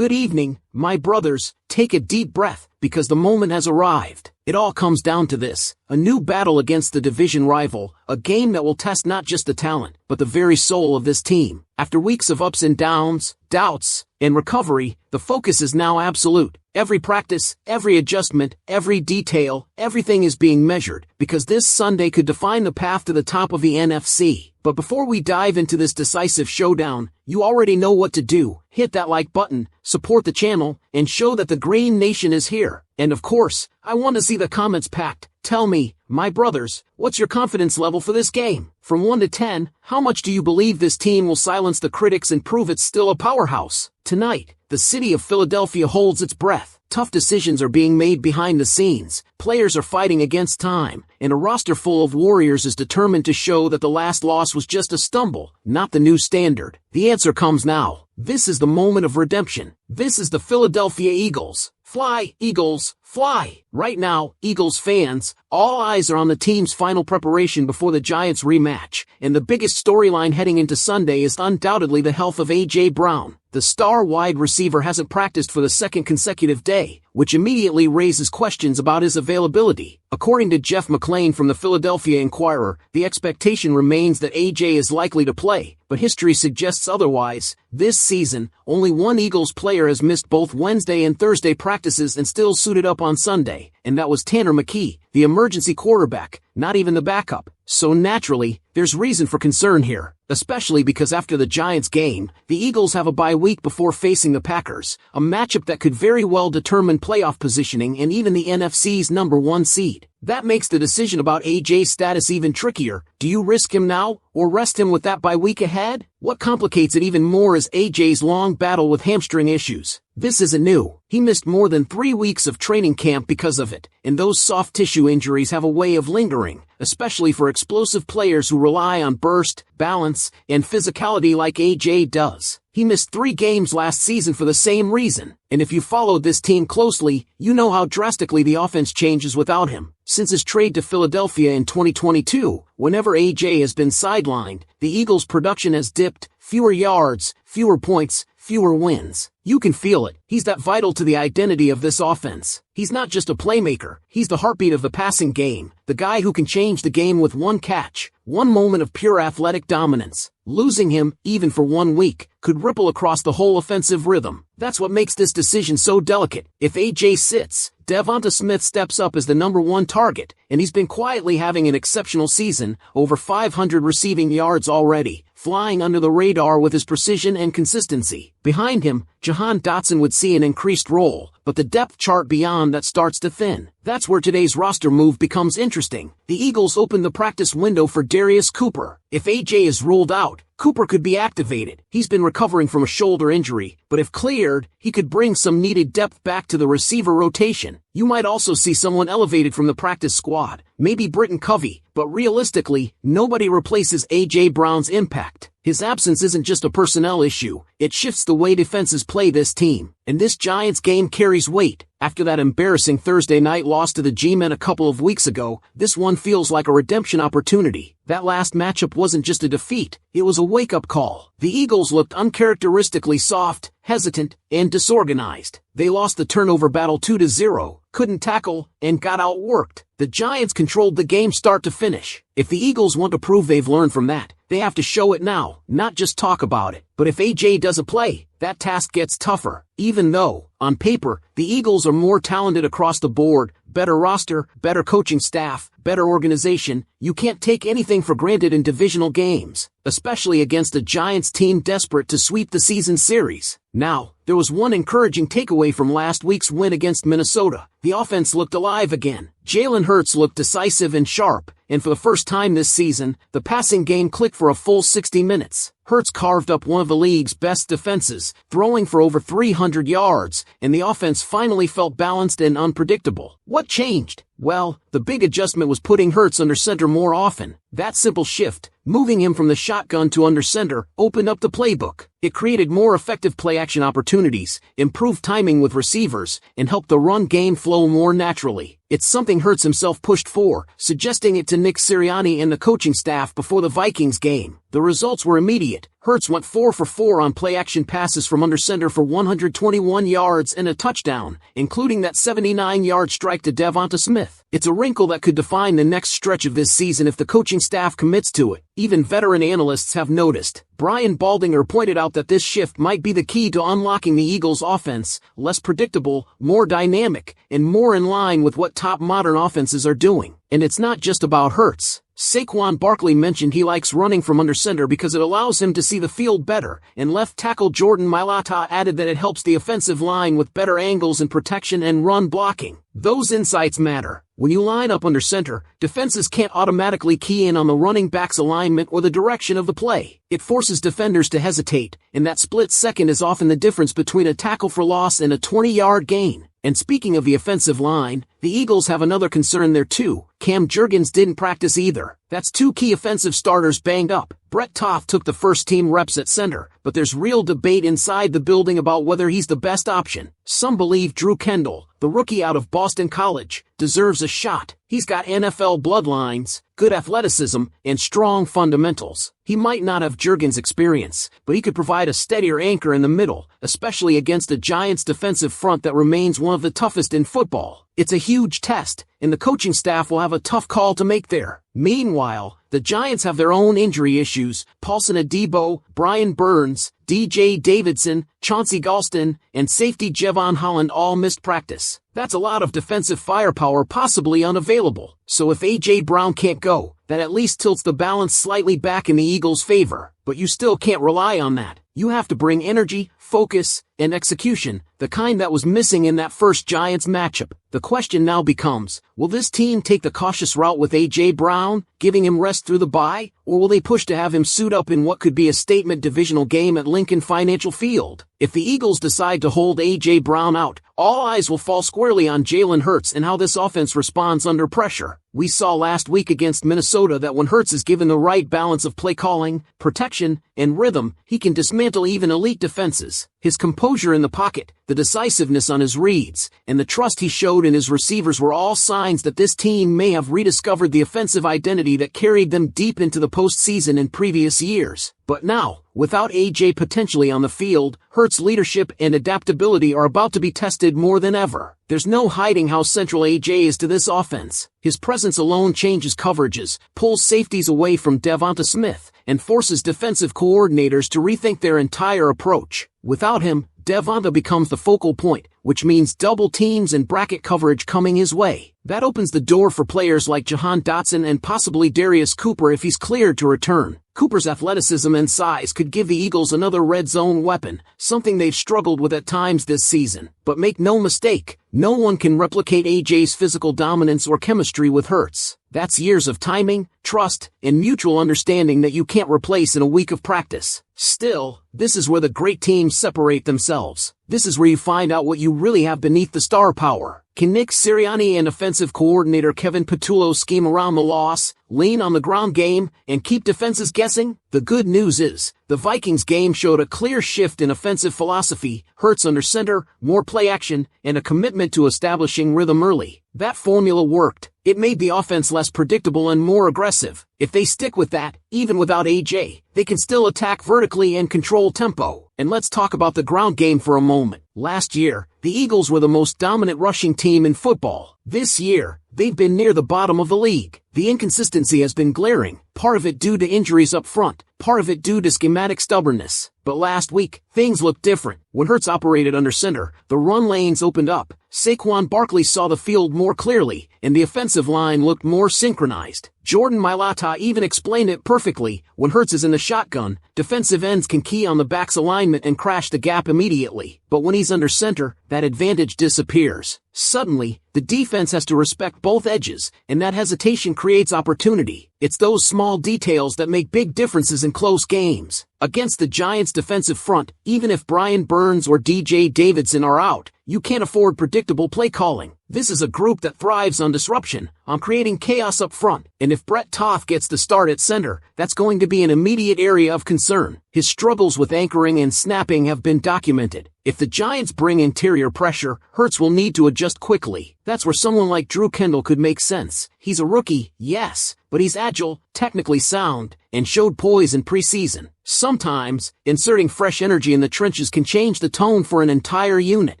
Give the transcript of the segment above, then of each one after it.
Good evening, my brothers. Take a deep breath, because the moment has arrived. It all comes down to this: a new battle against the division rival, a game that will test not just the talent, but the very soul of this team. After weeks of ups and downs, doubts, and recovery, the focus is now absolute. Every practice, every adjustment, every detail, everything is being measured, because this Sunday could define the path to the top of the NFC. But before we dive into this decisive showdown, you already know what to do. Hit that like button, support the channel, and show that the Green Nation is here. And of course, I want to see the comments packed. Tell me, my brothers, what's your confidence level for this game? From 1 to 10, how much do you believe this team will silence the critics and prove it's still a powerhouse? Tonight, the city of Philadelphia holds its breath. Tough decisions are being made behind the scenes, players are fighting against time, and a roster full of warriors is determined to show that the last loss was just a stumble, not the new standard. The answer comes now. This is the moment of redemption. This is the Philadelphia Eagles. Fly, Eagles, fly! Right now, Eagles fans, all eyes are on the team's final preparation before the Giants rematch, and the biggest storyline heading into Sunday is undoubtedly the health of A.J. Brown. The star wide receiver hasn't practiced for the second consecutive day, which immediately raises questions about his availability. According to Jeff McLean from the Philadelphia Inquirer, the expectation remains that A.J. is likely to play, but history suggests otherwise. This season, only one Eagles player has missed both Wednesday and Thursday practices and still suited up on Sunday, and that was Tanner McKee, the emergency quarterback, not even the backup. So naturally, there's reason for concern here, especially because after the Giants game, the Eagles have a bye week before facing the Packers, a matchup that could very well determine playoff positioning and even the NFC's #1 seed. That makes the decision about AJ's status even trickier. Do you risk him now, or rest him with that bye week ahead? What complicates it even more is AJ's long battle with hamstring issues. This isn't new. He missed more than 3 weeks of training camp because of it, and those soft tissue injuries have a way of lingering, especially for explosive players who rely on burst, balance, and physicality like AJ does. He missed 3 games last season for the same reason, and if you followed this team closely, you know how drastically the offense changes without him. Since his trade to Philadelphia in 2022, whenever AJ has been sidelined, the Eagles' production has dipped: fewer yards, fewer points, fewer wins. You can feel it. He's that vital to the identity of this offense. He's not just a playmaker, he's the heartbeat of the passing game, the guy who can change the game with one catch, one moment of pure athletic dominance. Losing him, even for 1 week, could ripple across the whole offensive rhythm. That's what makes this decision so delicate. If AJ sits, DeVonta Smith steps up as the #1 target, and he's been quietly having an exceptional season, over 500 receiving yards already, flying under the radar with his precision and consistency. Behind him, Jahan Dotson would see an increased role, but the depth chart beyond that starts to thin. That's where today's roster move becomes interesting. The Eagles open the practice window for Darius Cooper. If AJ is ruled out, Cooper could be activated. He's been recovering from a shoulder injury, but if cleared, he could bring some needed depth back to the receiver rotation. You might also see someone elevated from the practice squad, maybe Britton Covey, but realistically, nobody replaces A.J. Brown's impact. His absence isn't just a personnel issue, it shifts the way defenses play this team. And this Giants game carries weight. After that embarrassing Thursday night loss to the G-Men a couple of weeks ago, this one feels like a redemption opportunity. That last matchup wasn't just a defeat, it was a wake-up call. The Eagles looked uncharacteristically soft, hesitant, and disorganized. They lost the turnover battle 2-0, couldn't tackle, and got outworked. The Giants controlled the game start to finish. If the Eagles want to prove they've learned from that, they have to show it now, not just talk about it. But if AJ doesn't play, that task gets tougher. Even though, on paper, the Eagles are more talented across the board, better roster, better coaching staff, better organization, you can't take anything for granted in divisional games, especially against a Giants team desperate to sweep the season series. Now, there was one encouraging takeaway from last week's win against Minnesota. The offense looked alive again. Jalen Hurts looked decisive and sharp, and for the first time this season, the passing game clicked for a full 60 minutes. Hurts carved up one of the league's best defenses, throwing for over 300 yards, and the offense finally felt balanced and unpredictable. What changed? Well, the big adjustment was putting Hurts under center more often. That simple shift, moving him from the shotgun to under center, opened up the playbook. It created more effective play-action opportunities, improved timing with receivers, and helped the run game flow more naturally. It's something Hurts himself pushed for, suggesting it to Nick Sirianni and the coaching staff before the Vikings game. The results were immediate. Hurts went 4 for 4 on play-action passes from under center for 121 yards and a touchdown, including that 79-yard strike to DeVonta Smith. It's a wrinkle that could define the next stretch of this season if the coaching staff commits to it. Even veteran analysts have noticed. Brian Baldinger pointed out that this shift might be the key to unlocking the Eagles' offense, less predictable, more dynamic, and more in line with what top modern offenses are doing. And it's not just about Hurts. Saquon Barkley mentioned he likes running from under center because it allows him to see the field better, and left tackle Jordan Mailata added that it helps the offensive line with better angles and protection and run blocking. Those insights matter. When you line up under center, defenses can't automatically key in on the running back's alignment or the direction of the play. It forces defenders to hesitate, and that split second is often the difference between a tackle for loss and a 20-yard gain. And speaking of the offensive line, the Eagles have another concern there too. Cam Jurgens didn't practice either. That's two key offensive starters banged up. Brett Toth took the first-team reps at center, but there's real debate inside the building about whether he's the best option. Some believe Drew Kendall, the rookie out of Boston College, deserves a shot. He's got NFL bloodlines, good athleticism, and strong fundamentals. He might not have Jurgens' experience, but he could provide a steadier anchor in the middle, especially against a Giants defensive front that remains one of the toughest in football. It's a huge test, and the coaching staff will have a tough call to make there. Meanwhile, the Giants have their own injury issues. Paulson Adebo, Brian Burns, DJ Davidson, Chauncey Galston, and safety Jevon Holland all missed practice. That's a lot of defensive firepower possibly unavailable. So if A.J. Brown can't go, that at least tilts the balance slightly back in the Eagles' favor. But you still can't rely on that. You have to bring energy, focus, and execution, the kind that was missing in that first Giants matchup. The question now becomes, will this team take the cautious route with A.J. Brown, giving him rest through the bye, or will they push to have him suit up in what could be a statement divisional game at Lincoln Financial Field? If the Eagles decide to hold A.J. Brown out, all eyes will fall squarely on Jalen Hurts and how this offense responds under pressure. We saw last week against Minnesota that when Hurts is given the right balance of play calling, protection, and rhythm, he can dismantle even elite defenses. His composure in the pocket, the decisiveness on his reads, and the trust he showed in his receivers were all signs that this team may have rediscovered the offensive identity that carried them deep into the postseason in previous years. But now, without A.J. potentially on the field, Hurts' leadership and adaptability are about to be tested more than ever. There's no hiding how central A.J. is to this offense. His presence alone changes coverages, pulls safeties away from DeVonta Smith, and forces defensive coordinators to rethink their entire approach. Without him, DeVonta becomes the focal point, which means double teams and bracket coverage coming his way. That opens the door for players like Jahan Dotson and possibly Darius Cooper if he's cleared to return. Cooper's athleticism and size could give the Eagles another red zone weapon, something they've struggled with at times this season. But make no mistake, no one can replicate A.J.'s physical dominance or chemistry with Hurts. That's years of timing, trust, and mutual understanding that you can't replace in a week of practice. Still, this is where the great teams separate themselves. This is where you find out what you really have beneath the star power. Can Nick Sirianni and offensive coordinator Kevin Patullo scheme around the loss, lean on the ground game, and keep defenses guessing? The good news is, the Vikings game showed a clear shift in offensive philosophy, Hurts under center, more play action, and a commitment to establishing rhythm early. That formula worked. It made the offense less predictable and more aggressive. If they stick with that, even without A.J., they can still attack vertically and control tempo. And let's talk about the ground game for a moment. Last year, the Eagles were the most dominant rushing team in football. This year, they've been near the bottom of the league. The inconsistency has been glaring, part of it due to injuries up front, part of it due to schematic stubbornness. But last week, things looked different. When Hurts operated under center, the run lanes opened up, Saquon Barkley saw the field more clearly, and the offensive line looked more synchronized. Jordan Mailata even explained it perfectly. When Hurts is in the shotgun, defensive ends can key on the back's alignment and crash the gap immediately. But when he's under center, that advantage disappears. Suddenly, the defense has to respect both edges, and that hesitation creates opportunity. It's those small details that make big differences in close games. Against the Giants' defensive front, even if Brian Burns or DJ Davidson are out, You can't afford predictable play calling. This is a group that thrives on disruption, on creating chaos up front, and if Brett Toth gets the start at center, that's going to be an immediate area of concern. His struggles with anchoring and snapping have been documented. If the Giants bring interior pressure, Hurts will need to adjust quickly. That's where someone like Drew Kendall could make sense. He's a rookie, yes, but he's agile, technically sound, and showed poise in preseason. Sometimes, inserting fresh energy in the trenches can change the tone for an entire unit.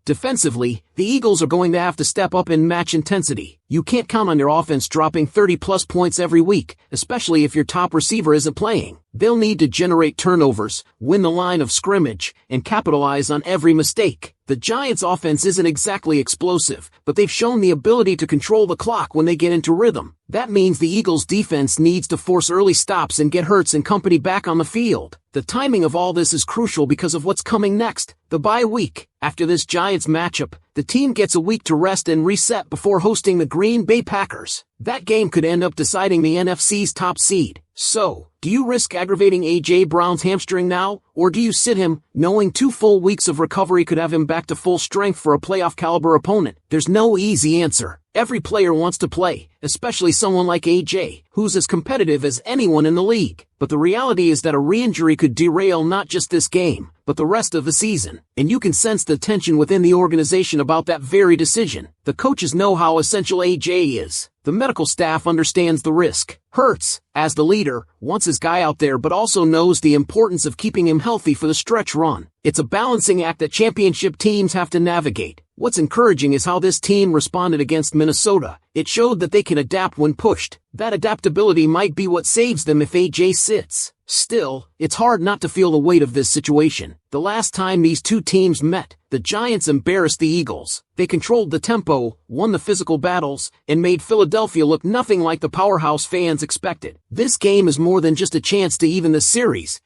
Defensively, the Eagles are going to have to step up in match intensity. You can't count on your offense dropping 30-plus points every week, especially if your top receiver isn't playing. They'll need to generate turnovers, win the line of scrimmage, and capitalize on every mistake. The Giants' offense isn't exactly explosive, but they've shown the ability to control the clock when they get into rhythm. That means the Eagles' defense needs to force early stops and get Hurts and company back on the field. The timing of all this is crucial because of what's coming next, the bye week. After this Giants matchup, the team gets a week to rest and reset before hosting the Green Bay Packers. That game could end up deciding the NFC's top seed. So, do you risk aggravating A.J. Brown's hamstring now, or do you sit him, knowing 2 full weeks of recovery could have him back to full strength for a playoff-caliber opponent? There's no easy answer. Every player wants to play, especially someone like A.J., who's as competitive as anyone in the league. But the reality is that a re-injury could derail not just this game, but the rest of the season. And you can sense the tension within the organization about that very decision. The coaches know how essential A.J. is. The medical staff understands the risk. Hurts, as the leader, wants his guy out there but also knows the importance of keeping him healthy for the stretch run. It's a balancing act that championship teams have to navigate. What's encouraging is how this team responded against Minnesota. It showed that they can adapt when pushed. That adaptability might be what saves them if A.J. sits. Still, it's hard not to feel the weight of this situation. The last time these two teams met, the Giants embarrassed the Eagles. They controlled the tempo, won the physical battles, and made Philadelphia look nothing like the powerhouse fans expected. This game is more than just a chance to even the series.